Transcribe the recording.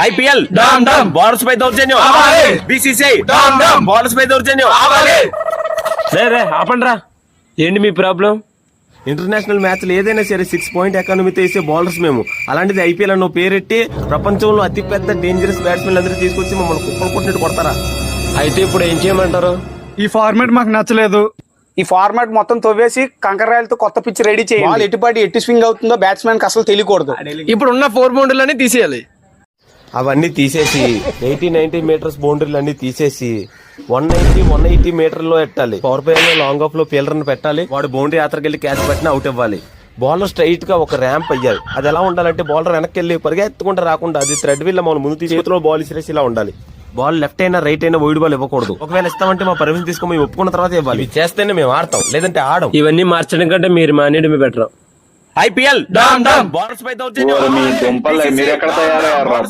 IPL bowlers పై దౌర్జన్యం, BCCI bowlers పై దౌర్జన్యం. రే ఆపండ్రా, ఏంటి మీ ప్రాబ్లం? ఇంటర్నేషనల్ మ్యాచ్లు ఏదైనా సరే 6 పాయింట్ ఎకానమీతో వేసే బౌలర్స్ మేము. అలాంటిది ఐపీఎల్ అన్న పేరెట్టి ప్రపంచంలో అతి పెద్ద డేంజరస్ బ్యాట్స్మెన్ అందరూ తీసుకొచ్చి మమ్మల్ని కుప్పలు కొట్టినట్టు కొడతారా? అయితే ఇప్పుడు ఏం చేయమంటారు? ఈ ఫార్మాట్ మాకు నచ్చలేదు. ఈ ఫార్మాట్ మొత్తం తవ్వేసి కంకరాయలతో కొత్త పిచ్ రెడీ చేయాలి. ఎటు స్వింగ్ అవుతుందో బ్యాట్స్మెన్ కి అసలు తెలియకూడదు. ఇప్పుడు ఉన్న 4 బౌండరీలన్నీ తీసేయాలి. అవన్నీ తీసేసి 80-90 మీటర్స్ బౌండరీలు అన్ని తీసేసి 190-180 మీటర్లో పెట్టాలి. పవర్ ప్లే లో లాంగ్ ఆఫ్ లో ఫీల్డర్ పెట్టాలి. వాడు బౌండరీ యాత్రకెళ్ళి క్యాచ్ పట్టిన అవుట్ ఇవ్వాలి. బౌలర్ స్ట్రైట్ గా ఒక ర్యాంప్ అయ్యాలి. అది ఎలా ఉండాలంటే బౌలర్ వెనక్కి వెళ్ళి పరిగెత్తుకుంటా రాకుండా అది థ్రెడ్ వీల్ మనం ముందు చేతిలో బాల్ ఇసిరేసి ఇలా ఉండాలి. బాల్ లెఫ్ట్ అయినా రైట్ అయినా వైడ్ బాల్ ఇవ్వకూడదు. ఒకవేళ ఇస్తామంటే మా పర్మిషన్ తీసుకుని మేము ఒప్పుకున్న తర్వాత ఇవ్వాలి. చేస్తేనే మేము ఆడతాం, లేదంటే ఆడం. ఇవన్నీ మార్చడం కంటే మీరు మానేయడమే బెటర్. ఐపీఎల్ బౌలర్స్ పై దౌర్జన్యం. మీ దుంపలు మీరు ఎక్కడ తయారయ్యారు?